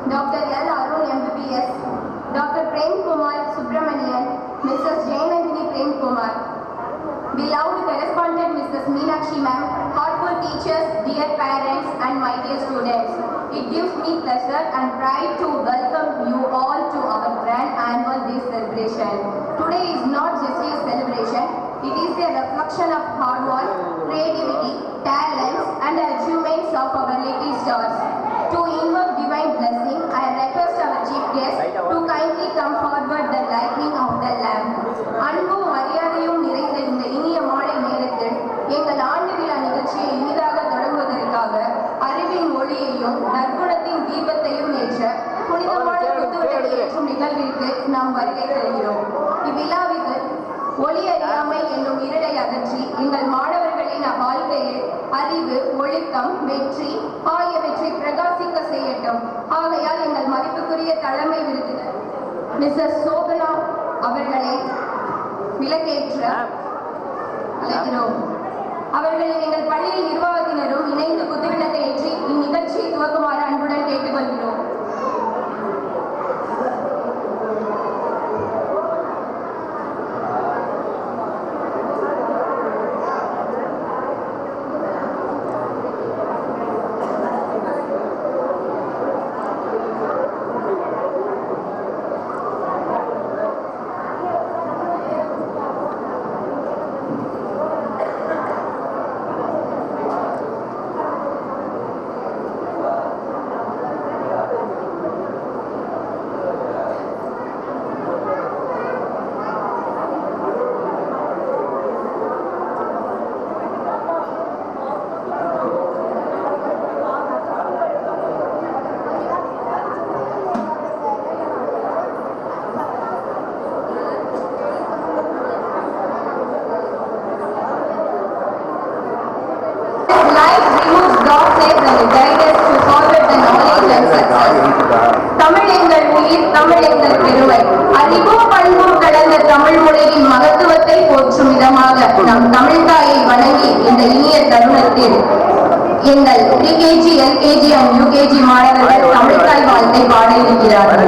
Dr. L. Arun MBBS, Dr. Prem Kumar Subramanian, Mrs. Jainandini Prem Kumar, beloved correspondent Mrs. Meenakshi Ma'am, thoughtful teachers, dear parents and my dear students. It gives me pleasure and pride to welcome you all to our grand annual day celebration. Today is not just a celebration, it is a reflection of hard work, creativity, talents and achievements of our little stars. To invoke divine blessing, I request our chief guest to kindly come forward the lighting of the lamp. அன்பும் மரியாதையும் நிறைந்த இந்த இனிய மாலை நேரத்தில் எங்கள் ஆண்டு விழா நிகழ்ச்சியை இனிதாக தொடங்குவதற்காக அறிவின் ஒளியையும் நற்குணத்தின் தீபத்தையும் ஏற்ற புனிதமான குத்துவிளக்கு ஏற்றும் நிகழ்விற்கு நாம் வருகை தருகிறோம். இவ்விழாவிற்கு ஒளி அறியாமை என்னும் இருளை அகற்றி எங்கள் மாணவர்களின் வாழ்க்கையில் அறிவு, ஒழுக்கம், வெற்றி ஆகியவற்றை பிரகாசிக்க செய்யட்டும். ஆகையால் எங்கள் மதிப்புக்குரிய தலைமை விருந்தினர் மிஸ்ஸஸ் சோபனா அவர்களை விளக்கேற்ற அழைக்கிறோம். அவர்களை எங்கள் பள்ளியின் நிர்வாகத்தினரும் இணைந்து குத்துவிளக்கை ஏற்றி இந்நிகழ்ச்சியை துவக்குமாறு அன்புடன் கேட்டுக்கொள்கிறோம். தமிழ் எங்கள் உயிர், தமிழ் எங்கள் பெருமை. அறிவும் பண்பும் கலந்த தமிழ் மொழியின் மகத்துவத்தை போற்றும் விதமாக நம் தமிழ் தாயை வணங்கி இந்த இனிய தருணத்தில் எங்கள் ப்ரீகேஜி, எல்கேஜி அண்ட் யூகேஜி மாணவர்கள் தமிழ் தாய் வாழ்த்தை பாட இருக்கிறார்கள்.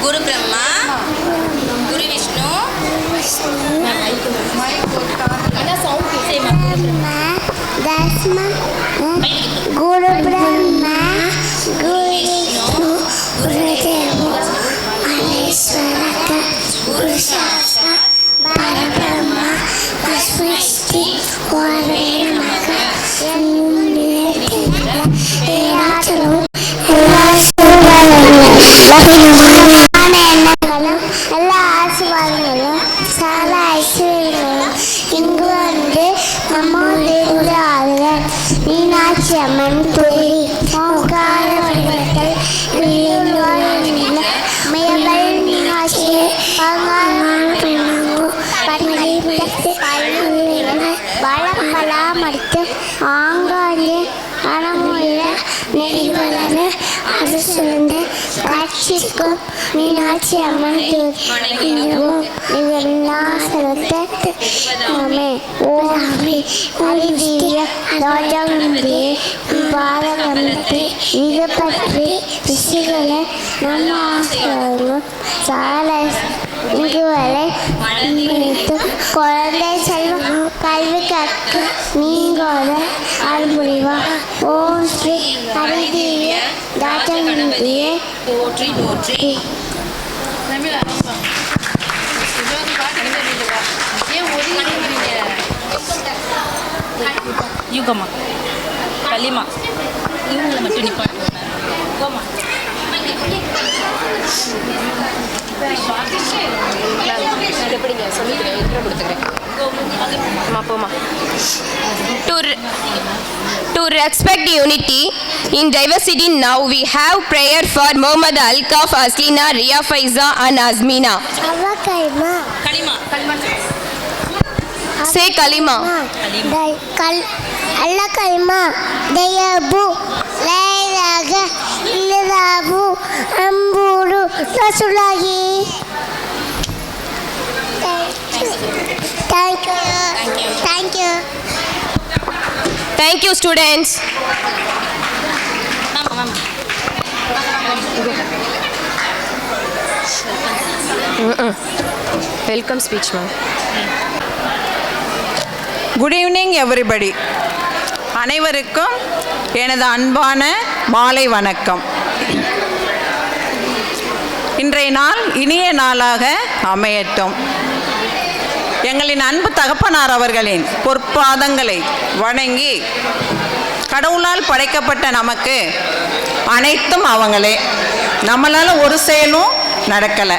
गुरु ब्रह्मा, गुरु विष्णु, गुरु ब्रह्मा, गुरु विष्णु, गुरुदेवो महेश्वरः, गुरु साक्षात् परब्रह्म तस्मै वरे नमः. எல்லா ஆசீர்வாதங்களும் சால ஐஸ்வர்யங்களும் இங்கு வந்து நம்மோடு ஆளுநர் மீனாட்சி அம்மன் துளி முகார வடிவத்தில் முயல்கள் மீனாட்சியை பலமடித்து ஆங்காங்கே அறமுறைய நெறிவளர அரசுந்து காட்சிக்கும் மீனாட்சி அம்மன் இது பற்றி ரிஷிகளை நம்ம ஆசிரியர்களும் சால இங்கு வரை குழந்தை செல்வம் கல்வி கற்க நீங்கோட அருள்புரிவா. ஓம் ஸ்ரீ ஹரிதேவிய தாத்தே போற்றி போற்றி. யுகமா களிமா இவங்களை மட்டும் To respect unity in diversity, now we have prayer for Mohammad Alkaf, Aslina, Ria Faiza and Azmina. Ava kalima. Say Kalima. Allah kalima. Dayabu. Lailaga. Iladabu. Amburu. Rasulahi. Thank you. Thank you. Thank you, students. Welcome speech, ma'am. Good evening everybody. அனைவருக்கும் எனது அன்பான மாலை வணக்கம். இன்றைய நாள் இனிய நாளாக அமையட்டும். எங்களின் அன்பு தகப்பனார் அவர்களின் பொற்பாதங்களை வணங்கி, கடவுளால் படைக்கப்பட்ட நமக்கு அனைத்தும் அவங்களே, நம்மளால் ஒரு செயலும் நடக்கலை.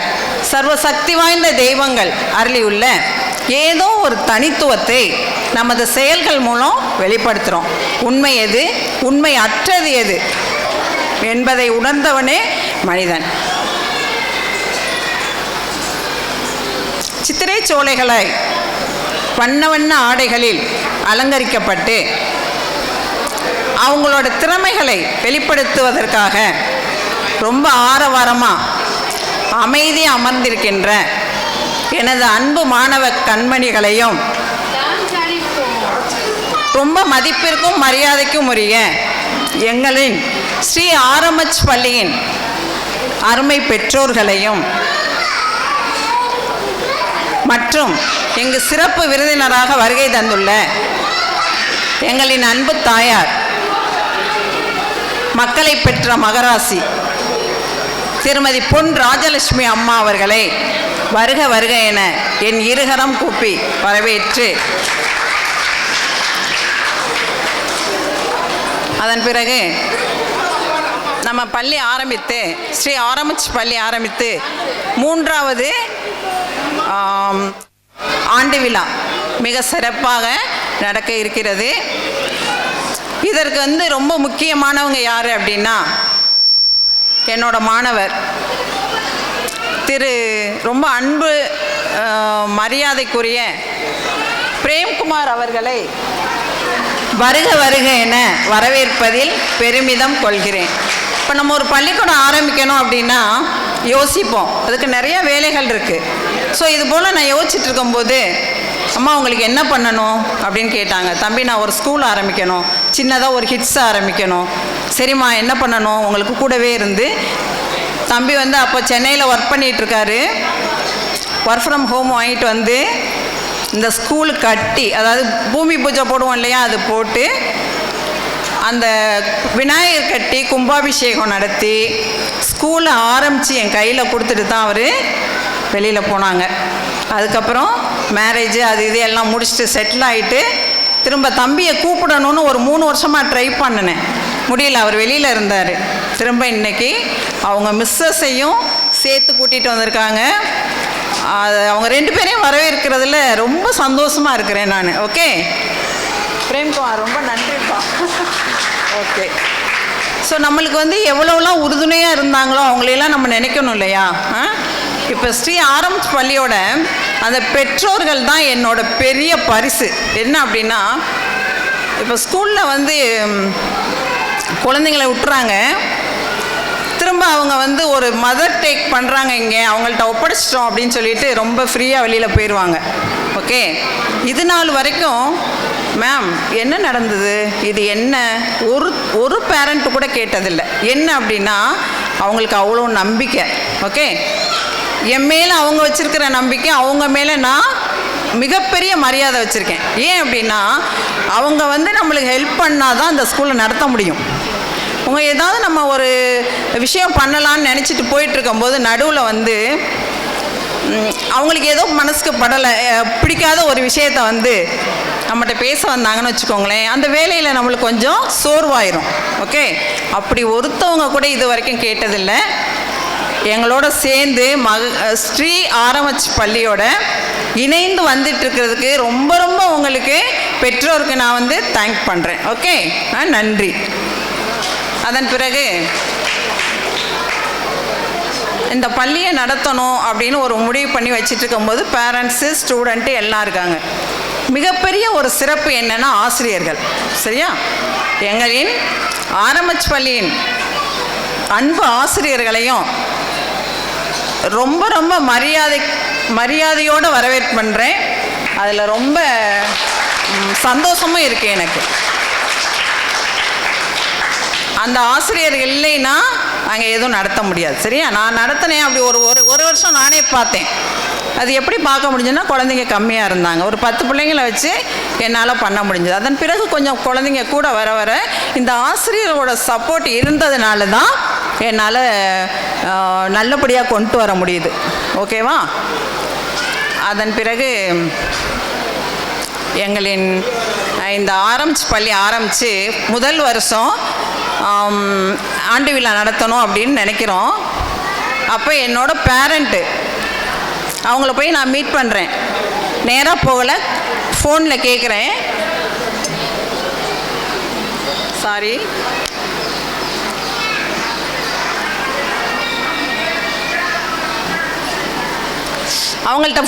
சர்வ சக்தி வாய்ந்த தெய்வங்கள் அருளியுள்ள ஏதோ ஒரு தனித்துவத்தை நமது செயல்கள் மூலம் வெளிப்படுத்துகிறோம். உண்மை எது, உண்மை அற்றது எது என்பதை உணர்ந்தவனே மனிதன். சித்திரை சோலைகளாய் வண்ண வண்ண ஆடைகளில் அலங்கரிக்கப்பட்டு அவங்களோட திறமைகளை வெளிப்படுத்துவதற்காக ரொம்ப ஆரவாரமாக அமைதியாக அமர்ந்திருக்கின்ற எனது அன்பு மாணவ கண்மணிகளையும், ரொம்ப மதிப்பிற்கும் மரியாதைக்கும் உரிய எங்களின் ஸ்ரீ ஆர்எம்ஹெச் பள்ளியின் அருமை பெற்றோர்களையும் மற்றும் இங்கு சிறப்பு விருந்தினராக வருகை தந்துள்ள எங்களின் அன்பு தாயார், மக்களை பெற்ற மகராசி திருமதி பொன் ராஜலட்சுமி அம்மா அவர்களை வருக வருக என என் இருகரம் கூப்பி வரவேற்று, அதன் பிறகு நம்ம பள்ளி ஆரம்பித்து, ஸ்ரீ ஆர்எம்ஹெச் பள்ளி ஆரம்பித்து 3வது ஆண்டு விழா மிக சிறப்பாக நடக்க இருக்கிறது. இதற்கு ரொம்ப முக்கியமானவங்க யார் அப்படின்னா, என்னோட மாணவர் ரொம்ப அன்பு மரியாதைக்குரிய பிரேம்குமார் அவர்களை வருக வருக என வரவேற்பதில் பெருமிதம் கொள்கிறேன். இப்போ நம்ம ஒரு பள்ளிக்கூடம் ஆரம்பிக்கணும் அப்படின்னா யோசிப்போம், அதுக்கு நிறைய வேலைகள் இருக்குது. ஸோ இது போல் நான் யோசிச்சுட்டு இருக்கும்போது, அம்மா உங்களுக்கு என்ன பண்ணணும் அப்படின்னு கேட்டாங்க. தம்பி நான் ஒரு ஸ்கூல் ஆரம்பிக்கணும், சின்னதாக ஒரு ஹிட்ஸ் ஆரம்பிக்கணும். சரிம்மா என்ன பண்ணணும், உங்களுக்கு கூடவே இருந்து. தம்பி அப்போ சென்னையில் ஒர்க் பண்ணிகிட்ருக்காரு. ஒர்க் ஃப்ரம் ஹோம் வாங்கிட்டு இந்த ஸ்கூல் கட்டி, அதாவது பூமி பூஜை போடுவோம் இல்லையா, அது போட்டு அந்த விநாயகர் கட்டி கும்பாபிஷேகம் நடத்தி ஸ்கூலை ஆரம்பித்து என் கையில் கொடுத்துட்டு தான் அவர் வெளியில் போனாங்க. அதுக்கப்புறம் மேரேஜ் அது இது எல்லாம் முடிச்சுட்டு செட்டில் ஆகிட்டு திரும்ப தம்பியை கூப்பிடணும்னு ஒரு 3 வருஷமாக ட்ரை பண்ணினேன், முடியல. அவர் வெளியில் இருந்தார். திரும்ப இன்றைக்கி அவங்க மிஸ்ஸஸையும் சேர்த்து கூட்டிகிட்டு வந்திருக்காங்க. அது அவங்க 2 பேரையும் வரவேற்கிறதுல ரொம்ப சந்தோஷமாக இருக்கிறேன் நான். ஓகே பிரேம்குமார், ரொம்ப நன்றிப்பா. ஓகே. ஸோ நம்மளுக்கு எவ்வளோலாம் உறுதுணையாக இருந்தாங்களோ அவங்களையெல்லாம் நம்ம நினைக்கணும் இல்லையா? இப்போ ஸ்ரீ ஆர்எம்ஹெச் பள்ளியோட அந்த பெற்றோர்கள் தான் என்னோட பெரிய பரிசு. என்ன அப்படின்னா, இப்போ ஸ்கூலில் குழந்தைங்களை விட்டுறாங்க, திரும்ப அவங்க ஒரு மதர் டேக் பண்ணுறாங்க, இங்கே அவங்கள்ட்ட ஒப்படைச்சிட்டோம் அப்படின்னு சொல்லிட்டு ரொம்ப ஃப்ரீயாக வெளியில் போயிடுவாங்க. ஓகே. இது நாள் வரைக்கும் மேம் என்ன நடந்தது, இது என்ன, ஒரு பேரண்ட்டு கூட கேட்டதில்லை. என்ன அப்படின்னா அவங்களுக்கு அவ்வளோ நம்பிக்கை. ஓகே. என் மேலே அவங்க வச்சுருக்கிற நம்பிக்கை, அவங்க மேலே நான் மிகப்பெரிய மரியாதை வச்சுருக்கேன். ஏன் அப்படின்னா அவங்க நம்மளுக்கு ஹெல்ப் பண்ணால் தான் அந்த ஸ்கூலை நடத்த முடியும். அவங்க ஏதாவது நம்ம ஒரு விஷயம் பண்ணலான்னு நினச்சிட்டு போயிட்டுருக்கும்போது நடுவில் அவங்களுக்கு ஏதோ மனசுக்கு பிடிக்காத ஒரு விஷயத்தை நம்மகிட்ட பேச வந்தாங்கன்னு வச்சுக்கோங்களேன், அந்த வேலையில் நம்மளுக்கு கொஞ்சம் சோர்வாயிரும். ஓகே. அப்படி ஒருத்தவங்க கூட இது வரைக்கும் கேட்டதில்லை. எங்களோட சேர்ந்து ஸ்ரீ ஆரம்பிச்சு பள்ளியோட இணைந்து வந்துட்டு இருக்கிறதுக்கு ரொம்ப ரொம்ப உங்களுக்கு பெற்றோருக்கு நான் வந்து தேங்க் பண்ணுறேன். ஓகே, நன்றி. அதன் பிறகு இந்த பள்ளியை நடத்தணும் அப்படின்னு ஒரு முடிவு பண்ணி வச்சுட்டு இருக்கும்போது பேரண்ட்ஸு ஸ்டூடெண்ட்டு எல்லாம் இருக்காங்க. மிகப்பெரிய ஒரு சிறப்பு என்னென்னா ஆசிரியர்கள். சரியா? எங்களின் ஆரம்பிச்சு பள்ளியின் அன்பு ஆசிரியர்களையும் ரொம்ப ரொம்ப மரியாதையோடு வரவேற்பு பண்ணுறேன். அதில் ரொம்ப சந்தோஷமும் இருக்குது எனக்கு. அந்த ஆசிரியர்கள் இல்லைன்னா அங்கே எதுவும் நடத்த முடியாது. சரியா? நான் நடத்தினேன். அப்படி ஒரு வருஷம் நானே பார்த்தேன். அது எப்படி பார்க்க முடிஞ்சுன்னா, குழந்தைங்க கம்மியாக இருந்தாங்க. ஒரு 10 பிள்ளைங்களை வச்சு என்னால் பண்ண முடிஞ்சது. அதன் பிறகு கொஞ்சம் குழந்தைங்க கூட வர வர இந்த ஆசிரியரோட சப்போர்ட் இருந்ததுனால தான் என்னால் நல்லபடியாக கொண்டு வர முடியுது. ஓகேவா? அதன் பிறகு எங்களின் இந்த ஆரம்பிச்சு பள்ளி ஆரம்பித்து முதல் வருஷம் ஆண்டு விழா நடத்தணும் அப்படின்னு நினைக்கிறோம். அப்போ என்னோட பேரண்ட்டு அவங்கள போய் நான் மீட் பண்ணுறேன். நேராக போகலை, ஃபோனில் கேட்குறேன். சாரி, அவங்கள்ட்ட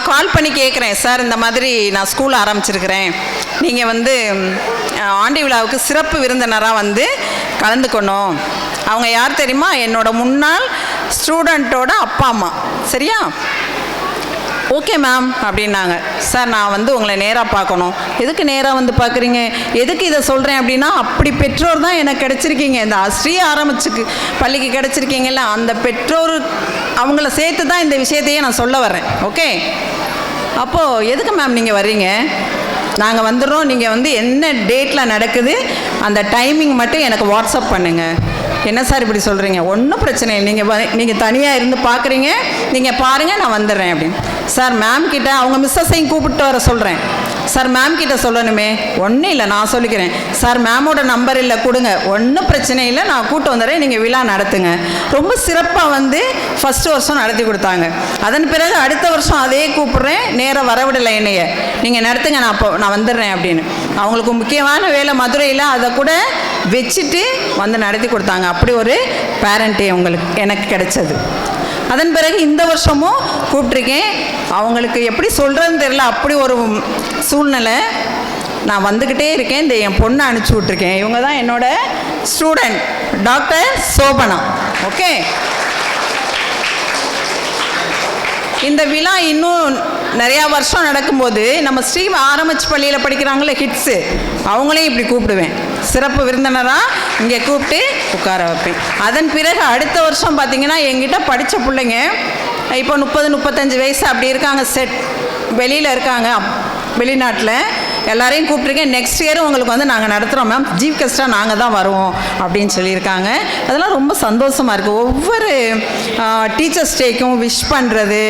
கால் பண்ணி கேட்குறேன். சார், இந்த மாதிரி நான் ஸ்கூல் ஆரம்பிச்சிருக்கிறேன், நீங்கள் வந்து ஆண்டு விழாவுக்கு சிறப்பு விருந்தினராக வந்து கலந்துக்கணும். அவங்க யார் தெரியுமா? என்னோட முன்னாள் ஸ்டூடெண்ட்டோட அப்பா அம்மா. சரியா? ஓகே மேம் அப்படின்னாங்க. சார், நான் வந்து உங்களை நேராக பார்க்கணும். எதுக்கு நேராக வந்து பார்க்குறீங்க? எதுக்கு இதை சொல்கிறேன் அப்படின்னா, அப்படி பெற்றோர் தான் எனக்கு கிடச்சிருக்கீங்க. இந்த ஸ்ரீ ஆரம்பிச்சுக்கு பள்ளிக்கு கிடச்சிருக்கீங்கல்ல, அந்த பெற்றோர் அவங்கள சேர்த்து தான் இந்த விஷயத்தையே நான் சொல்ல வர்றேன். ஓகே, அப்போது எதுக்கு மேம் நீங்கள் வர்றீங்க? நாங்கள் வந்துடுறோம். நீங்கள் வந்து என்ன டேட்டில் நடக்குது அந்த டைமிங் மட்டும் எனக்கு வாட்ஸ்அப் பண்ணுங்கள். என்ன சார் இப்படி சொல்கிறீங்க? ஒன்றும் பிரச்சனை இல்லை, நீங்கள் தனியாக இருந்து பார்க்குறீங்க, நீங்கள் பாருங்கள், நான் வந்துடுறேன் அப்படின்னு. சார், மேம் கிட்ட அவங்க மிஸ்ஸஸையும் கூப்பிட்டு வர சொல்கிறேன். சார், மேம் கிட்ட சொல்லணுமே. ஒன்றும் இல்லை, நான் சொல்லிக்கிறேன். சார், மேமோட நம்பர் இல்லை, கொடுங்க. ஒன்றும் பிரச்சனை இல்லை, நான் கூப்பிட்டு வந்துடுறேன், நீங்கள் விழா நடத்துங்க. ரொம்ப சிறப்பாக வந்து ஃபஸ்ட்டு வருஷம் நடத்தி கொடுத்தாங்க. அதன் பிறகு அடுத்த வருஷம் அதே கூப்பிட்றேன், நேராக வரவிடலை என்னைய. நீங்கள் நடத்துங்க, நான் வந்துடுறேன் அப்படின்னு. அவங்களுக்கு முக்கியமான வேலை மதுரையில், அதை கூட வச்சுட்டு வந்து நடத்தி கொடுத்தாங்க. அப்படி ஒரு பேரண்ட்டு எனக்கு கிடைச்சது. அதன் பிறகு இந்த வருஷமும் கூப்பிட்ருக்கேன். அவங்களுக்கு எப்படி சொல்கிறதுன்னு தெரியல, அப்படி ஒரு சூழ்நிலை. நான் வந்துக்கிட்டே இருக்கேன். இந்த என் பொண்ணை அனுப்பிச்சி விட்ருக்கேன். இவங்க தான் என்னோட ஸ்டூடெண்ட், டாக்டர் சோபனா. ஓகே, இந்த விழா இன்னும் நிறையா வருஷம் நடக்கும்போது நம்ம ஸ்ரீ ஆரம்பிச்சு பள்ளியில் படிக்கிறாங்களே கிட்ஸு, அவங்களையும் இப்படி கூப்பிடுவேன். சிறப்பு விருந்தினராக இங்கே கூப்பிட்டு உட்கார வைப்பேன். அதன் பிறகு அடுத்த வருஷம் பார்த்திங்கன்னா எங்கிட்ட படித்த பிள்ளைங்க இப்போ 30-35 வயசு அப்படி இருக்காங்க. வெளியில் இருக்காங்க, வெளிநாட்டில். எல்லாரையும் கூப்பிட்ருக்கேன். நெக்ஸ்ட் இயரும் உங்களுக்கு வந்து நாங்கள் நடத்துகிறோம் மேம், சீஃப் கெஸ்ட்டாக நாங்கள் தான் வருவோம் அப்படின்னு சொல்லியிருக்காங்க. அதெல்லாம் ரொம்ப சந்தோஷமாக இருக்குது. ஒவ்வொரு டீச்சர்ஸ் டேக்கும் விஷ் பண்ணுறது,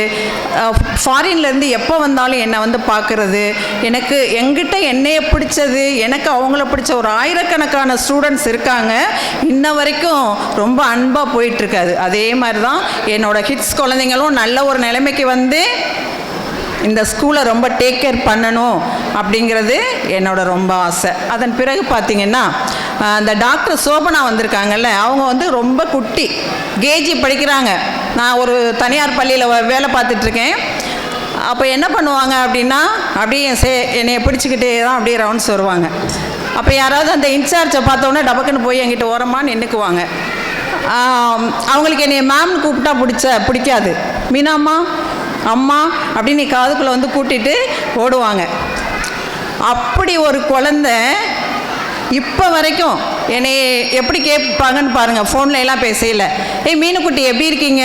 ஃபாரின்லேருந்து எப்போ வந்தாலும் என்னை வந்து பார்க்குறது, எனக்கு எங்கிட்ட என்னைய பிடிச்சது, எனக்கு அவங்கள பிடிச்ச ஒரு ஆயிரக்கணக்கான ஸ்டூடெண்ட்ஸ் இருக்காங்க. இன்ன வரைக்கும் ரொம்ப அன்பாக போயிட்டுருக்காது. அதே மாதிரி தான் என்னோடய கிட்ஸ் குழந்தைங்களும் நல்ல ஒரு நிலைமைக்கு வந்து இந்த ஸ்கூலை ரொம்ப டேக் கேர் பண்ணணும் அப்படிங்கிறது என்னோட ரொம்ப ஆசை. அதன் பிறகு பார்த்திங்கன்னா அந்த டாக்டர் சோபனா வந்திருக்காங்கல்ல, அவங்க வந்து ரொம்ப குட்டி, கேஜி படிக்கிறாங்க. நான் ஒரு தனியார் பள்ளியில் வேலை பார்த்துட்ருக்கேன். அப்போ என்ன பண்ணுவாங்க அப்படின்னா, அப்படியே என்னைய பிடிச்சிக்கிட்டே தான் அப்படியே ரவுண்ட்ஸ் வருவாங்க. அப்போ யாராவது அந்த இன்சார்ஜை பார்த்தோன்னே டபக்குன்னு போய் என்கிட்ட ஓரமாக நின்றுக்குவாங்க. அவங்களுக்கு என்னை மேம்னு கூப்பிட்டா பிடிக்காது. மீனாம்மா, அம்மா அப்படின்னு காதுக்குள்ளே வந்து கூட்டிகிட்டு ஓடுவாங்க. அப்படி ஒரு குழந்தை இப்போ வரைக்கும் என்னை எப்படி கேட்பாங்கன்னு பாருங்கள். ஃபோனில் எல்லாம் பேசல, மீனுக்குட்டி எப்படி இருக்கீங்க?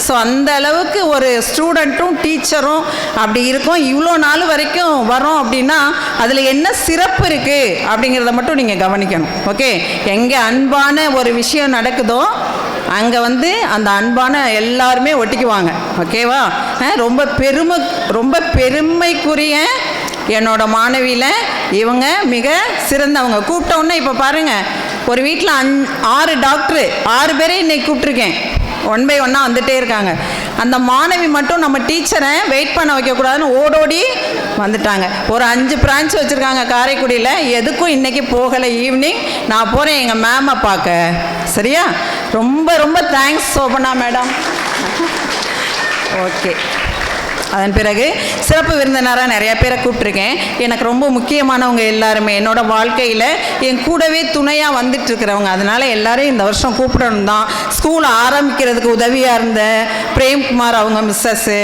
ஸோ அந்த அளவுக்கு ஒரு ஸ்டூடெண்ட்டும் டீச்சரும் அப்படி இருக்கும். இவ்வளோ நாள் வரைக்கும் வரோம் அப்படின்னா அதில் என்ன சிறப்பு இருக்குது அப்படிங்கிறத மட்டும் நீங்கள் கவனிக்கணும். ஓகே, எங்கே அன்பான ஒரு விஷயம் நடக்குதோ அங்கே வந்து அந்த அன்பான எல்லாருமே ஒட்டிக்குவாங்க. ஓகேவா? ரொம்ப பெருமைக்குரிய என்னோட மாணவியில் இவங்க மிக சிறந்தவங்க. கூப்பிட்டோன்னே இப்போ பாருங்கள், ஒரு வீட்டில் 6 டாக்டரு 6 பேரே இன்னைக்கு கூப்பிட்ருக்கேன். 1 by 1 வந்துட்டே இருக்காங்க. அந்த மாணவி மட்டும் நம்ம டீச்சரை வெயிட் பண்ண வைக்கக்கூடாதுன்னு ஓடோடி வந்துட்டாங்க. ஒரு 5 பிரான்ச் வச்சுருக்காங்க காரைக்குடியில். எதுக்கும் இன்றைக்கி போகலை. ஈவினிங் நான் போகிறேன் எங்கள் மேமை பார்க்க. சரியா? ரொம்ப ரொம்ப தேங்க்ஸ் சோபனா மேடம். ஓகே. அதன் பிறகு சிறப்பு விருந்தினராக நிறையா பேரை கூப்பிட்ருக்கேன். எனக்கு ரொம்ப முக்கியமானவங்க எல்லாருமே என்னோட வாழ்க்கையில் என் கூடவே துணையாக வந்துட்டுருக்கிறவங்க. அதனால் எல்லோரும் இந்த வருஷம் கூப்பிடணும் தான். ஸ்கூல் ஆரம்பிக்கிறதுக்கு உதவியாக இருந்த பிரேம்குமார் அவங்க மிஸ்ஸஸ்ஸு,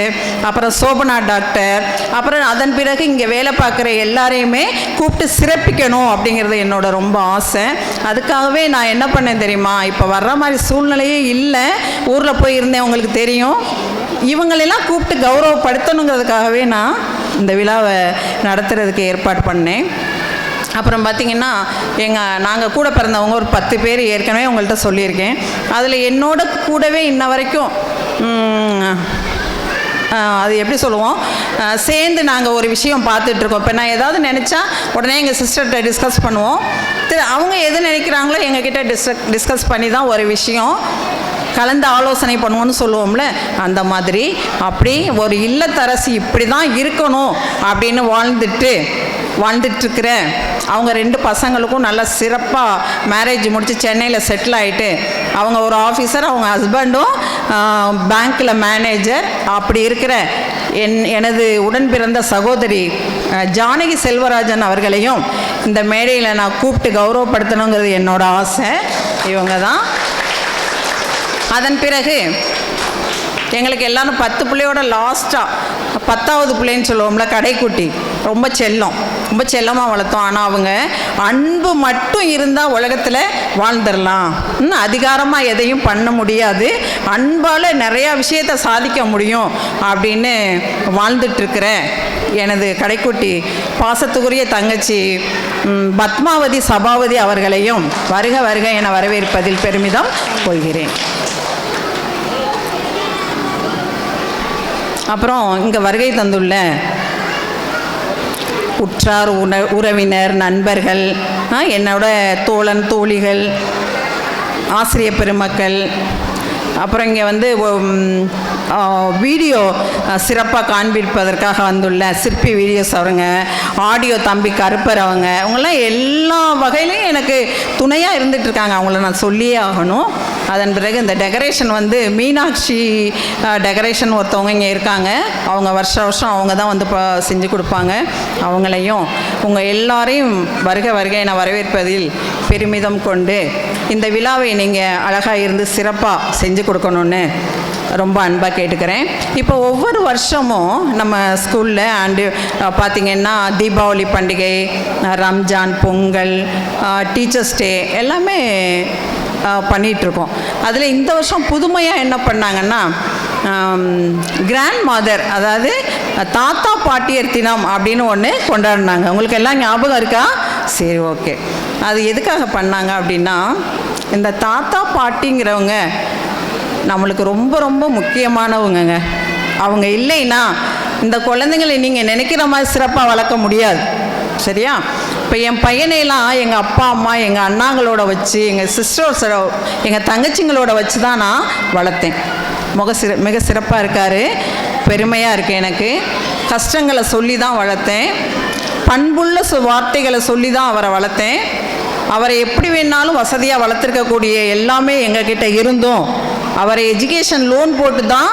அப்புறம் சோபனா டாக்டர், அப்புறம் அதன் பிறகு இங்கே வேலை பார்க்குற எல்லாரையுமே கூப்பிட்டு சிறப்பிக்கணும் அப்படிங்கிறது என்னோட ரொம்ப ஆசை. அதுக்காகவே நான் என்ன பண்ணேன் தெரியுமா, இப்போ வர்ற மாதிரி சூழ்நிலையே இல்லை. ஊரில் போய் இருந்தேன், உங்களுக்கு தெரியும். இவங்களெல்லாம் கூப்பிட்டு கௌரவப்படுத்தணுங்கிறதுக்காகவே நான் இந்த விழாவை நடத்துறதுக்கு ஏற்பாடு பண்ணேன். அப்புறம் பார்த்திங்கன்னா நாங்கள் கூட பிறந்தவங்க ஒரு 10 பேர் ஏற்கனவே உங்கள்கிட்ட சொல்லியிருக்கேன். அதில் என்னோட கூடவே இன்ன வரைக்கும் அது எப்படி சொல்லுவோம், சேர்ந்து நாங்கள் ஒரு விஷயம் பார்த்துட்ருக்கோம். இப்போ நான் ஏதாவது நினச்சா உடனே எங்கள் சிஸ்டர்கிட்ட டிஸ்கஸ் பண்ணுவோம். அவங்க எது நினைக்கிறாங்களோ எங்ககிட்ட டிஸ்கஸ் பண்ணி தான் ஒரு விஷயம் கலந்து ஆலோசனை பண்ணுவோன்னு சொல்லுவோம்ல, அந்த மாதிரி. அப்படி ஒரு இல்லத்தரசி இப்படி தான் இருக்கணும் அப்படின்னு வாழ்ந்துட்டுருக்கிற அவங்க 2 பசங்களுக்கும் நல்லா சிறப்பாக மேரேஜ் முடித்து சென்னையில் செட்டில் ஆகிட்டு அவங்க ஒரு ஆஃபீஸர், அவங்க ஹஸ்பண்டும் பேங்க்கில் மேனேஜர். அப்படி இருக்கிற எனது உடன் பிறந்த சகோதரி ஜானகி செல்வராஜன் அவர்களையும் இந்த மேடையில் நான் கூப்பிட்டு கௌரவப்படுத்தணுங்கிறது என்னோட ஆசை. இவங்க தான். அதன் பிறகு எங்களுக்கு எல்லாரும் 10 பிள்ளையோட லாஸ்ட்டாக 10வது பிள்ளைன்னு சொல்லுவோம்ல, கடைக்குட்டி. ரொம்ப செல்லமாக வளர்த்தோம். ஆனால் அவங்க அன்பு மட்டும் இருந்தால் உலகத்தில் வாழ்ந்துடலாம், இன்னும் அதிகாரமாக எதையும் பண்ண முடியாது, அன்பால் நிறையா விஷயத்தை சாதிக்க முடியும் அப்படின்னு வாழ்ந்துட்டுருக்கிற எனது கடைக்குட்டி பாசத்துக்குரிய தங்கச்சி பத்மாவதி சபாவதி அவர்களையும் வருக வருக என வரவேற்பதில் பெருமிதம் கொள்கிறேன். அப்புறம் இங்கே வருகை தந்துள்ள உற்றார் உறவினர் நண்பர்கள், என்னோட தோழன் தோழிகள், ஆசிரியர் பெருமக்கள், அப்புறம் இங்கே வந்து வீடியோ சிறப்பாக காண்பிப்பதற்காக வந்துள்ள சிற்பி வீடியோஸ் அவங்க, ஆடியோ தம்பி கருப்பர் அவங்களாம் எல்லா வகையிலையும் எனக்கு துணையாக இருந்துகிட்ருக்காங்க. அவங்கள நான் சொல்லியே ஆகணும். அதன் பிறகு இந்த டெக்கரேஷன் வந்து மீனாட்சி டெக்கரேஷன் ஒருத்தவங்க இங்கே இருக்காங்க. அவங்க வருஷம் அவங்க தான் வந்து செஞ்சு கொடுப்பாங்க. அவங்களையும் உங்கள் எல்லாரையும் வருக வருகை என வரவேற்பதில் பெருமிதம் கொண்டு இந்த விழாவை நீங்கள் அழகாக இருந்து சிறப்பாக செஞ்சு கொடுக்கணுன்னு ரொம்ப அன்பாக கேட்டுக்கிறேன். இப்போ ஒவ்வொரு வருஷமும் நம்ம ஸ்கூலில் பார்த்திங்கன்னா தீபாவளி பண்டிகை, ரம்ஜான், பொங்கல், டீச்சர்ஸ் டே எல்லாமே பண்ணிகிட்ருக்கோம். அதில் இந்த வருஷம் புதுமையாக என்ன பண்ணாங்கன்னா, கிராண்ட் மதர், அதாவது தாத்தா பாட்டியர் தினம் அப்படின்னு ஒன்று கொண்டாடினாங்க. உங்களுக்கு எல்லாம் ஞாபகம் இருக்கா? சரி, ஓகே. அது எதுக்காக பண்ணாங்க அப்படின்னா, இந்த தாத்தா பாட்டிங்கிறவங்க நம்மளுக்கு ரொம்ப ரொம்ப முக்கியமானவங்கங்க. அவங்க இல்லைன்னா இந்த குழந்தைங்களை நீங்கள் நினைக்கிற மாதிரி சிறப்பாக வளர்க்க முடியாது. சரியா? இப்போ என் பையனையெல்லாம் எங்கள் அப்பா அம்மா எங்கள் அண்ணாங்களோட வச்சு, எங்கள் சிஸ்டர்ஸோட, எங்கள் தங்கச்சிங்களோட வச்சு தான் நான் வளர்த்தேன். மிக சிறப்பாக இருக்கார். பெருமையாக இருக்குது எனக்கு. கஷ்டங்களை சொல்லி தான் வளர்த்தேன். பண்புள்ள வார்த்தைகளை சொல்லி தான் அவரை வளர்த்தேன். அவரை எப்படி வேணாலும் வசதியாக வளர்த்துருக்கக்கூடிய எல்லாமே எங்ககிட்ட இருந்தும் அவரை எஜுகேஷன் லோன் போட்டு தான்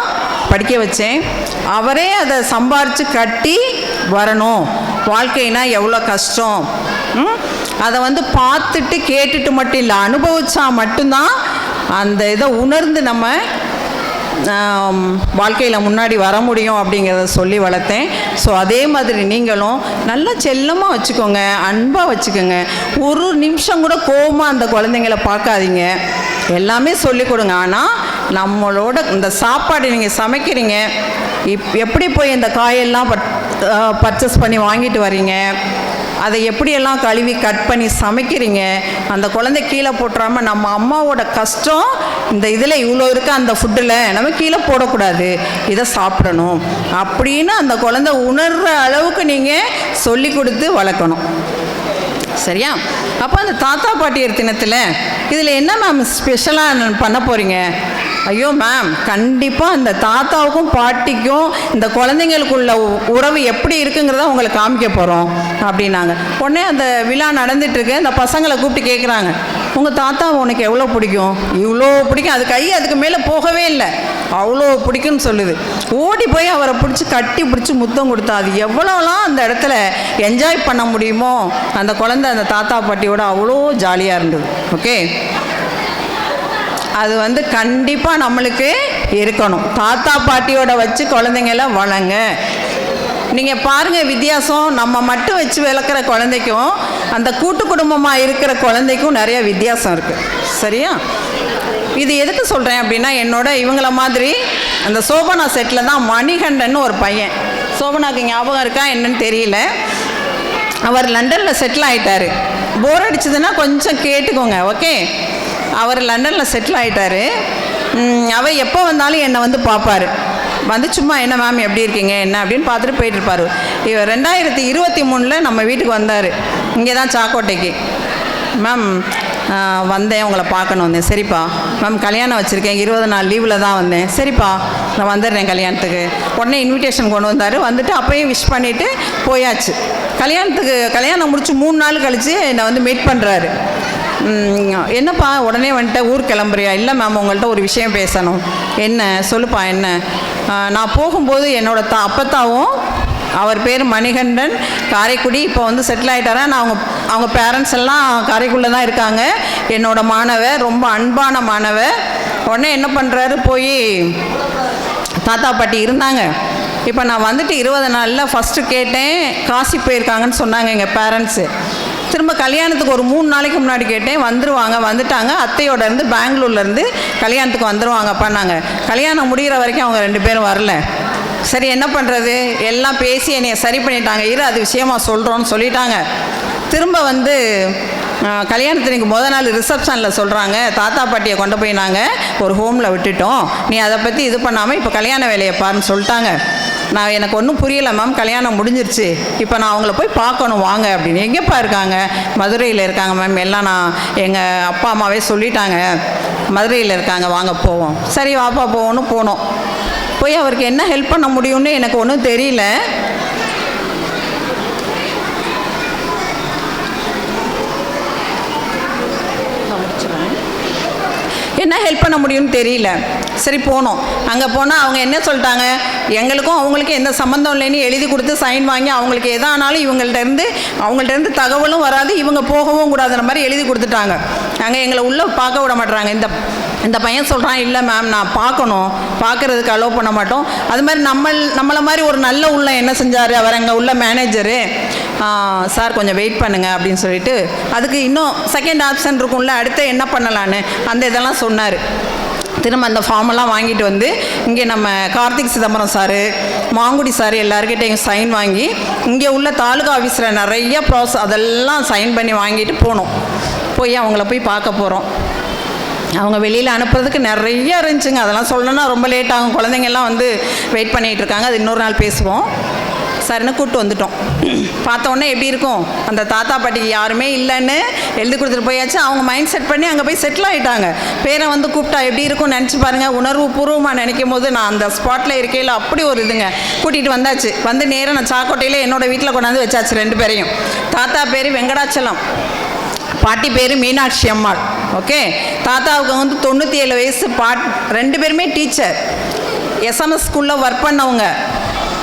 படிக்க வச்சேன். அவரே அதை சம்பாரித்து கட்டி வரணும். வாழ்க்கைனா எவ்வளோ கஷ்டம், அதை வந்து பார்த்துட்டு கேட்டுட்டு மட்டும் இல்லை, அனுபவிச்சா மட்டும்தான் அந்த இதை உணர்ந்து நம்ம வாழ்க்கையில் முன்னாடி வர முடியும் அப்படிங்கிறத சொல்லி வளர்த்தேன். ஸோ அதே மாதிரி நீங்களும் நல்லா செல்லமாக வச்சுக்கோங்க, அன்பாக வச்சுக்கோங்க. ஒரு நிமிஷம் கூட கோவமாக அந்த குழந்தைங்கள பார்க்காதீங்க. எல்லாமே சொல்லிக் கொடுங்க. ஆனால் நம்மளோட இந்த சாப்பாடு நீங்கள் சமைக்கிறீங்க, எப்படி போய் இந்த காயெல்லாம் பர்ச்சேஸ் பண்ணி வாங்கிட்டு வரீங்க, அதை எப்படியெல்லாம் கழுவி கட் பண்ணி சமைக்கிறீங்க, அந்த குழந்தை கீழே போட்டுறாமல் நம்ம அம்மாவோட கஷ்டம் இந்த இதில் இவ்வளோ இருக்குது, அந்த ஃபுட்டில் நம்ம கீழே போடக்கூடாது, இதை சாப்பிடணும் அப்படின்னு அந்த குழந்தை உணர்கிற அளவுக்கு நீங்கள் சொல்லி கொடுத்து வளர்க்கணும். சரியா? அப்போ அந்த தாத்தா பாட்டியர் தினத்தில் இதில் என்ன மேம் ஸ்பெஷலாக பண்ண போகிறீங்க? ஐயோ மேம், கண்டிப்பாக இந்த தாத்தாவுக்கும் பாட்டிக்கும் இந்த குழந்தைங்களுக்குள்ள உறவு எப்படி இருக்குங்கிறத உங்களுக்கு காமிக்க போகிறோம் அப்படின்னாங்க. உடனே அந்த விழா நடந்துட்டுருக்கு. அந்த பசங்களை கூப்பிட்டு கேட்குறாங்க, உங்கள் தாத்தா உனக்கு எவ்வளோ பிடிக்கும்? இவ்வளோ பிடிக்கும். அது கை அதுக்கு மேலே போகவே இல்லை, அவ்வளோ பிடிக்கும்னு சொல்லுது. ஓடி போய் அவரை பிடிச்சி கட்டி பிடிச்சி முத்தம் கொடுத்தா அது எவ்வளோலாம் அந்த இடத்துல என்ஜாய் பண்ண முடியுமோ அந்த குழந்தை அந்த தாத்தா பாட்டியோட அவ்வளோ ஜாலியாக இருந்தது. ஓகே, அது கண்டிப்பாக நம்மளுக்கு இருக்கணும். தாத்தா பாட்டியோட வச்சு குழந்தைங்கள வளங்க. நீங்கள் பாருங்கள் வித்தியாசம். நம்ம மட்டும் வச்சு வளர்க்குற குழந்தைக்கும் அந்த கூட்டு குடும்பமாக இருக்கிற குழந்தைக்கும் நிறைய வித்தியாசம் இருக்குது. சரியா? இது எதுக்கு சொல்கிறேன் அப்படின்னா, என்னோட இவங்கள மாதிரி அந்த சோபனா செட்டில் தான் மணிகண்டன் ஒரு பையன். சோபனாக்கு ஞாபகம் இருக்கா என்னன்னு தெரியல. அவர் லண்டனில் செட்டில் ஆகிட்டார். போர் அடிச்சதுன்னா கொஞ்சம் கேட்டுக்கோங்க. ஓகே, அவர் லண்டனில் செட்டில் ஆகிட்டார். அவர் எப்போ வந்தாலும் என்னை பார்ப்பார். சும்மா என்ன மேம் எப்படி இருக்கீங்க என்ன அப்படின்னு பார்த்துட்டு போயிட்டுருப்பார். இவர் 2023 நம்ம வீட்டுக்கு வந்தார். இங்கே தான் சாக்கோட்டைக்கு. மேம் வந்தேன், உங்களை பார்க்கணும் வந்தேன். சரிப்பா. மேம் கல்யாணம் வச்சுருக்கேன், 20 நாள் லீவில் தான் வந்தேன். சரிப்பா, நான் வந்துடுறேன் கல்யாணத்துக்கு. உடனே இன்விடேஷன் கொண்டு வந்தார். வந்துட்டு அப்போயே விஷ் பண்ணிவிட்டு போயாச்சு. கல்யாணம் முடிச்சு 3 நாள் கழித்து என்னை மீட் பண்ணுறாரு. என்னப்பா உடனே வந்துட்டு ஊர் கிளம்புறியா? இல்லை மேம், உங்கள்கிட்ட ஒரு விஷயம் பேசணும். என்ன சொல்லுப்பா? என்ன? நான் போகும்போது என்னோடய அப்பத்தாவும், அவர் பேர் மணிகண்டன், காரைக்குடி, இப்போ செட்டில் ஆகிட்டாரா. நான் அவங்க பேரண்ட்ஸ் எல்லாம் காரைக்குடியில் தான் இருக்காங்க. என்னோடய மாணவர், ரொம்ப அன்பான மாணவர். உடனே என்ன பண்ணுறாரு, போய் தாத்தா பாட்டி இருந்தாங்க. இப்போ நான் 20 நாளில் ஃபஸ்ட்டு கேட்டேன், காசி போயிருக்காங்கன்னு சொன்னாங்க எங்கள் பேரண்ட்ஸு. திரும்ப கல்யாணத்துக்கு ஒரு 3 நாளைக்கு முன்னாடி கேட்டேன், வந்துட்டாங்க. அத்தையோட இருந்து பெங்களூர்லேருந்து கல்யாணத்துக்கு வந்துடுவாங்கப்பான்னாங்க. கல்யாணம் முடிகிற வரைக்கும் அவங்க 2 பேரும் வரல. சரி என்ன பண்ணுறது, எல்லாம் பேசி என்னைய சரி பண்ணிட்டாங்க. அது விஷயமா சொல்கிறோன்னு சொல்லிட்டாங்க. திரும்ப கல்யாணத்துக்கு முத நாள் ரிசப்ஷனில் சொல்கிறாங்க, தாத்தா பாட்டியை கொண்டு போய் நாங்கள் ஒரு ஹோமில் விட்டுட்டோம், நீ அதை பற்றி இது பண்ணாமல் இப்போ கல்யாண வேலையை பாருன்னு சொல்லிட்டாங்க. எனக்கு ஒன்றும் புரியலை மேம், கல்யாணம் முடிஞ்சிருச்சு, இப்போ நான் அவங்கள போய் பார்க்கணும் வாங்க அப்படின்னு. எங்கேப்பா இருக்காங்க? மதுரையில் இருக்காங்க மேம். எல்லாம் நான் எங்கள் அப்பா அம்மாவே சொல்லிட்டாங்க, மதுரையில் இருக்காங்க, வாங்க போவோம். சரி வாப்பா போவோன்னு போனோம். போய் அவருக்கு என்ன ஹெல்ப் பண்ண முடியும்னு எனக்கு ஒன்றும் தெரியல. என்ன ஹெல்ப் பண்ண முடியும்னு தெரியல. சரி போனோம். அங்கே போனால் அவங்க என்ன சொல்லிட்டாங்க, எங்களுக்கும் அவங்களுக்கும் எந்த சம்மந்தம் இல்லைன்னு எழுதி கொடுத்து சைன் வாங்கி, அவங்களுக்கு எதானாலும் அவங்கள்ட்ட இருந்து தகவலும் வராது, இவங்க போகவும் கூடாதுன்ற மாதிரி எழுதி கொடுத்துட்டாங்க. அங்கே எங்களை உள்ளே பார்க்க விட மாட்டுறாங்க. இந்த பையன் சொல்கிறான், இல்லை மேம் நான் பார்க்கணும், பார்க்குறதுக்கு அலோவ் பண்ண மாட்டோம். அது மாதிரி நம்மளை மாதிரி ஒரு நல்ல உள்ள என்ன செஞ்சார், அவர் அங்கே உள்ள மேனேஜரு, சார் கொஞ்சம் வெயிட் பண்ணுங்கள் அப்படின்னு சொல்லிட்டு, அதுக்கு இன்னும் செகண்ட் ஆப்ஷன் இருக்கும்ல, அடுத்து என்ன பண்ணலான்னு அந்த இதெல்லாம் சொன்னார். திரும்ப அந்த ஃபார்மெல்லாம் வாங்கிட்டு இங்கே நம்ம கார்த்திக் சிதம்பரம் சார், மாங்குடி சார் எல்லாருக்கிட்டையும் சைன் வாங்கி, இங்கே உள்ள தாலுகா ஆஃபீஸில் நிறைய அதெல்லாம் சைன் பண்ணி வாங்கிட்டு போனோம். போய் அவங்கள போய் பார்க்க போகிறோம். அவங்க வெளியில் அனுப்புறதுக்கு நிறைய இருந்துச்சுங்க. அதெல்லாம் சொல்லணும்னா ரொம்ப லேட் ஆகும். குழந்தைங்கள்லாம் வெயிட் பண்ணிகிட்டு இருக்காங்க. அது இன்னொரு நாள் பேசுவோம். சரின்னு கூப்பிட்டு வந்துட்டோம். பார்த்தோன்னே எப்படி இருக்கும், அந்த தாத்தா பாட்டிக்கு யாருமே இல்லைன்னு எழுதி கொடுத்துட்டு போயாச்சு. அவங்க மைண்ட் செட் பண்ணி அங்கே போய் செட்டில் ஆகிட்டாங்க. பேரை கூப்பிட்டா எப்படி இருக்கும்னு நினச்சி பாருங்கள். உணர்வு பூர்வமாக நினைக்கும் போது நான் அந்த ஸ்பாட்டில் இருக்கையில் அப்படி ஒரு இதுங்க. கூட்டிகிட்டு வந்தாச்சு. நேராக நான் சாக்கோட்டையில் என்னோடய வீட்டில் கொண்டாந்து வச்சாச்சு 2 பேரையும். தாத்தா பேர் வெங்கடாச்சலம், பாட்டி பேர் மீனாட்சி அம்மாள். ஓகே, தாத்தாவுக்கு 97 வயசு. 2 பேருமே டீச்சர், எஸ்எம்எஸ் ஸ்கூலில் ஒர்க் பண்ணவங்க.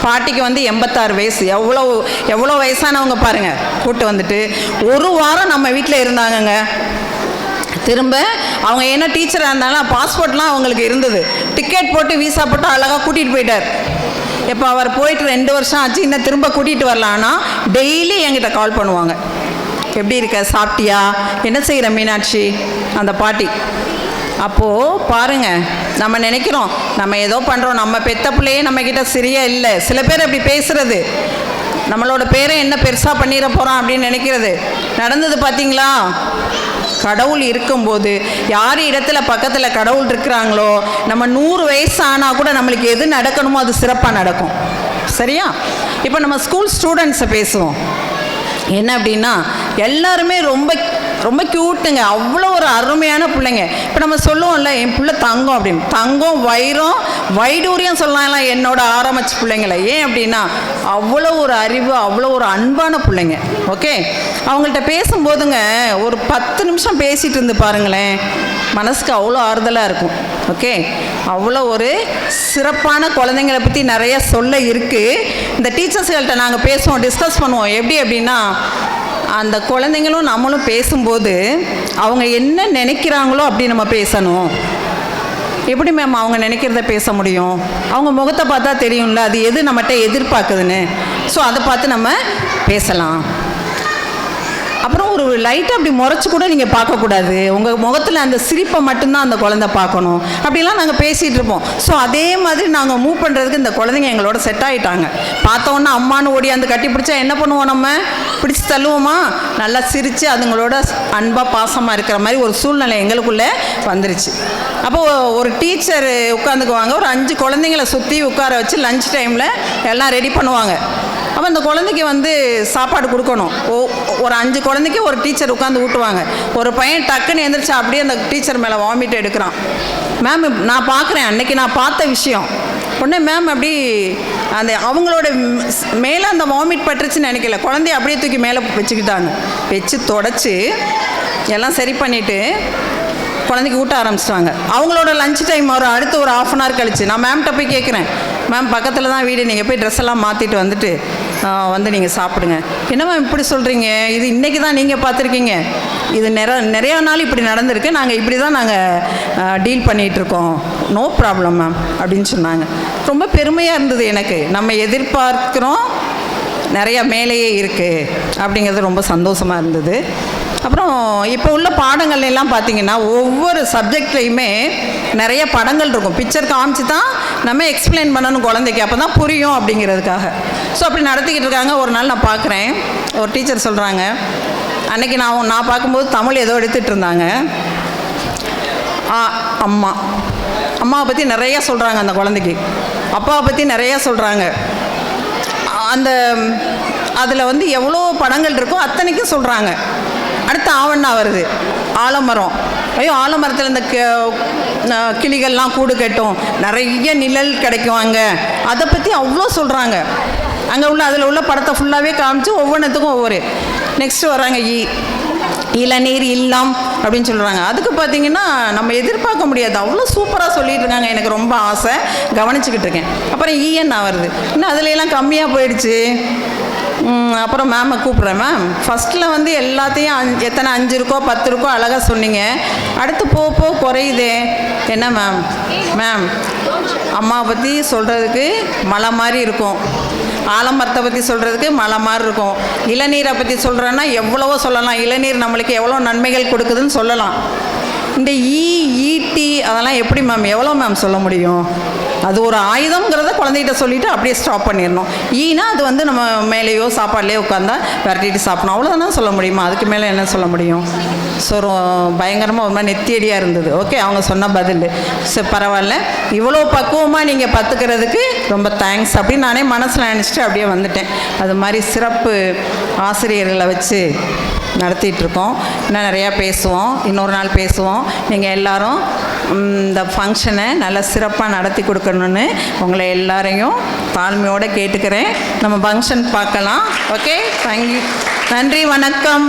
பாட்டிக்கு 86 வயசு. எவ்வளோ வயசானவங்க பாருங்கள். கூப்பிட்டு வந்துட்டு ஒரு வாரம் நம்ம வீட்டில் இருந்தாங்கங்க. திரும்ப அவங்க என்ன டீச்சராக இருந்தாலும் பாஸ்போர்ட்லாம் அவங்களுக்கு இருந்தது. டிக்கெட் போட்டு வீசா போட்டு அழகாக கூட்டிகிட்டு போயிட்டார். இப்போ அவர் போயிட்டு 2 வருஷம் ஆச்சு. இன்னும் திரும்ப கூட்டிகிட்டு வரலான்னா டெய்லி என்கிட்ட கால் பண்ணுவாங்க, எப்படி இருக்க, சாப்பிட்டியா, என்ன செய்கிற மீனாட்சி, அந்த பாட்டி. அப்போது பாருங்கள், நம்ம நினைக்கிறோம் நம்ம ஏதோ பண்ணுறோம், நம்ம பெத்த பிள்ளையே நம்மக்கிட்ட சரியா இல்லை. சில பேர் அப்படி பேசுகிறது, நம்மளோட பேரை என்ன பெருசாக பண்ணிட போகிறோம் அப்படின்னு நினைக்கிறது. நடந்தது பார்த்தீங்களா? கடவுள் இருக்கும்போது யார் இடத்துல பக்கத்தில் கடவுள் இருக்கிறாங்களோ, நம்ம 100 வயசு ஆனால் கூட நம்மளுக்கு எது நடக்கணுமோ அது சிறப்பாக நடக்கும். சரியா? இப்போ நம்ம ஸ்கூல் ஸ்டூடெண்ட்ஸை பேசுவோம். என்ன அப்படின்னா எல்லாருமே ரொம்ப ரொம்ப க்யூட்டுங்க, அவ்வளோ ஒரு அருமையான பிள்ளைங்க. இப்போ நம்ம சொல்லுவோம்ல என் பிள்ளை தங்கம் அப்படின்னு, தங்கம் வைரம் வைடூரியம் சொல்லலாம் என்னோட ஆரம்பிச்ச பிள்ளைங்கள. ஏன் அப்படின்னா அவ்வளோ ஒரு அறிவு, அவ்வளோ ஒரு அன்பான பிள்ளைங்க. ஓகே, அவங்கள்ட்ட பேசும்போதுங்க ஒரு 10 நிமிஷம் பேசிகிட்டு இருந்து பாருங்களேன், மனசுக்கு அவ்வளோ ஆறுதலாக இருக்கும். ஓகே, அவ்வளோ ஒரு சிறப்பான குழந்தைங்களை பற்றி நிறைய சொல்ல இருக்குது. இந்த டீச்சர்ஸ்கள்கிட்ட நாங்கள் பேசுவோம், டிஸ்கஸ் பண்ணுவோம். எப்படி அப்படின்னா அந்த குழந்தைங்களும் நம்மளும் பேசும்போது அவங்க என்ன நினைக்கிறாங்களோ அப்படி நம்ம பேசணும். எப்படி மேம் அவங்க நினைக்கிறத பேச முடியும்? அவங்க முகத்தை பார்த்தா தெரியும்ல அது எது நம்மகிட்ட எதிர்பார்க்குதுன்னு. ஸோ அதை பார்த்து நம்ம பேசலாம். அப்புறம் ஒரு லைட்டாக அப்படி முறைச்சி கூட நீங்கள் பார்க்கக்கூடாது, உங்கள் முகத்தில் அந்த சிரிப்பை மட்டும்தான் அந்த குழந்தை பார்க்கணும். அப்படிலாம் நாங்கள் பேசிகிட்டு இருப்போம். ஸோ அதே மாதிரி நாங்கள் மூவ் பண்ணுறதுக்கு இந்த குழந்தைங்க எங்களோட செட் ஆகிட்டாங்க. பார்த்தோன்னா அம்மானு ஓடி அந்த கட்டி பிடிச்சா என்ன பண்ணுவோம், நம்ம பிடிச்சி தள்ளுவோமா? நல்லா சிரித்து அதுங்களோட அன்பாக பாசமாக இருக்கிற மாதிரி ஒரு சூழ்நிலை எங்களுக்குள்ளே வந்துருச்சு. அப்போது ஒரு டீச்சர் உட்காந்துக்குவாங்க, ஒரு 5 குழந்தைங்களை சுற்றி உட்கார வச்சு லஞ்ச் டைமில் எல்லாம் ரெடி பண்ணுவாங்க. அப்போ அந்த குழந்தைக்கு வந்து சாப்பாடு கொடுக்கணும். ஒரு 5 குழந்தைக்கு ஒரு டீச்சர் உட்காந்து ஊட்டுவாங்க. ஒரு பையன் டக்குன்னு எழுந்திரிச்சா அப்படியே அந்த டீச்சர் மேலே வாமிட் எடுக்கிறான். மேம் நான் பார்க்குறேன், அன்னைக்கு நான் பார்த்த விஷயம். உடனே மேம் அப்படி அந்த அவங்களோட மேலே அந்த வாமிட் பட்டுருச்சுன்னு நினைக்கல, குழந்தைய அப்படியே தூக்கி மேலே வச்சுக்கிட்டாங்க. வச்சு தொடச்சி எல்லாம் சரி பண்ணிவிட்டு குழந்தைக்கு ஊட்ட ஆரம்பிச்சிட்டாங்க. அவங்களோட லஞ்ச் டைம் அடுத்து ஒரு 1/2 அன் ஹவர் கழிச்சு நான் மேம்கிட்ட போய் கேட்குறேன், மேம் பக்கத்தில் தான் வீடு, நீங்கள் போய் ட்ரெஸ் எல்லாம் மாற்றிட்டு வந்துட்டு வந்து நீங்கள் சாப்பிடுங்க. என்ன மேம் இப்படி சொல்கிறீங்க? இது இன்றைக்கி தான் நீங்கள் பார்த்துருக்கீங்க, இது நிறையா நாள் இப்படி நடந்திருக்கு, நாங்கள் இப்படி தான் நாங்கள் டீல் பண்ணிகிட்ருக்கோம், நோ ப்ராப்ளம் மேம் அப்படின்னு சொன்னாங்க. ரொம்ப பெருமையாக இருந்தது எனக்கு. நம்ம எதிர்பார்க்குறோம் நிறையா மேலேயே இருக்குது அப்படிங்கிறது ரொம்ப சந்தோஷமாக இருந்தது. அப்புறம் இப்போ உள்ள பாடங்கள்லாம் பார்த்திங்கன்னா ஒவ்வொரு சப்ஜெக்ட்லேயுமே நிறைய படங்கள் இருக்கும். பிக்சர் காமிச்சு தான் நம்ம எக்ஸ்பிளைன் பண்ணணும் குழந்தைக்கு, அப்போ தான் புரியும் அப்படிங்கிறதுக்காக. ஸோ அப்படி நடத்திக்கிட்டு இருக்காங்க. ஒரு நாள் நான் பார்க்குறேன், ஒரு டீச்சர் சொல்கிறாங்க, அன்றைக்கி நான் பார்க்கும்போது தமிழ் ஏதோ எடுத்துகிட்டு இருந்தாங்க. அம்மாவை பற்றி நிறையா சொல்கிறாங்க அந்த குழந்தைக்கு, அப்பாவை பற்றி நிறையா சொல்கிறாங்க. அந்த அதில் வந்து எவ்வளோ படங்கள் இருக்கோ அத்தனைக்கும் சொல்கிறாங்க. அடுத்து ஆவண்ணா வருது, ஆலமரம். ஐயோ ஆலமரத்தில் இந்த கிளிகள்லாம் கூடு கட்டும், நிறைய நிழல் கிடைக்கும் அங்கே, அதை பற்றி அவ்வளோ சொல்கிறாங்க. அங்கே உள்ள அதில் உள்ள படத்தை ஃபுல்லாகவே காமிச்சு ஒவ்வொன்றுத்துக்கும் ஒவ்வொரு. நெக்ஸ்ட்டு வராங்க இளநீர் இல்லம் அப்படின்னு சொல்கிறாங்க. அதுக்கு பார்த்திங்கன்னா நம்ம எதிர்பார்க்க முடியாது, அவ்வளோ சூப்பராக சொல்லிகிட்டு இருக்காங்க. எனக்கு ரொம்ப ஆசை, கவனிச்சுக்கிட்டு இருக்கேன். அப்புறம் ஈஎன் வருது, இன்னும் அதுலலாம் கம்மியாக போயிடுச்சு. அப்புறம் மேமை கூப்பிட்றேன், மேம் ஃபஸ்ட்டில் வந்து எல்லாத்தையும் எத்தனை 5 இருக்கோ 10 இருக்கோ அழகாக சொன்னீங்க, அடுத்து போ குறையுதே என்ன மேம்? மேம் அம்மாவை பற்றி சொல்கிறதுக்கு மலை மாதிரி இருக்கும், ஆலமரத்தை பற்றி சொல்கிறதுக்கு மலை மாதிரி இருக்கும், இளநீரை பற்றி சொல்கிறேன்னா எவ்வளவோ சொல்லலாம், இளநீர் நம்மளுக்கு எவ்வளோ நன்மைகள் கொடுக்குதுன்னு சொல்லலாம். இந்த ஈட்டி அதெல்லாம் எப்படி மேம், எவ்வளோ மேம் சொல்ல முடியும்? அது ஒரு ஆயுதங்கிறத குழந்தைகிட்ட சொல்லிவிட்டு அப்படியே ஸ்டாப் பண்ணிடணும். ஈனா அது வந்து நம்ம மேலேயோ சாப்பாடுலேயோ உட்காந்தா விரட்டிட்டு சாப்பிடணும், அவ்வளோதானே சொல்ல முடியுமா? அதுக்கு மேலே என்ன சொல்ல முடியும்? ஸோ பயங்கரமாக ஒரு மாதிரி நெத்தியடியாக இருந்தது. ஓகே, அவங்க சொன்ன பதில் சரி பரவாயில்ல, இவ்வளோ பக்குவமாக நீங்கள் பார்த்துக்கிறதுக்கு ரொம்ப தேங்க்ஸ் அப்படின்னு நானே மனசில் நினச்சிட்டு அப்படியே வந்துட்டேன். அது மாதிரி சிறப்பு ஆசிரியர்களை வச்சு நடத்திட்டுருக்கோம். இன்னும் நிறையா பேசுவோம், இன்னொரு நாள் பேசுவோம். நீங்கள் எல்லோரும் இந்த ஃபங்க்ஷனை நல்லா சிறப்பாக நடத்தி கொடுக்கணுன்னு உங்களை எல்லாரையும் தாழ்மையோடு கேட்டுக்கிறேன். நம்ம ஃபங்க்ஷன் பார்க்கலாம். ஓகே, தேங்க்யூ, நன்றி, வணக்கம்.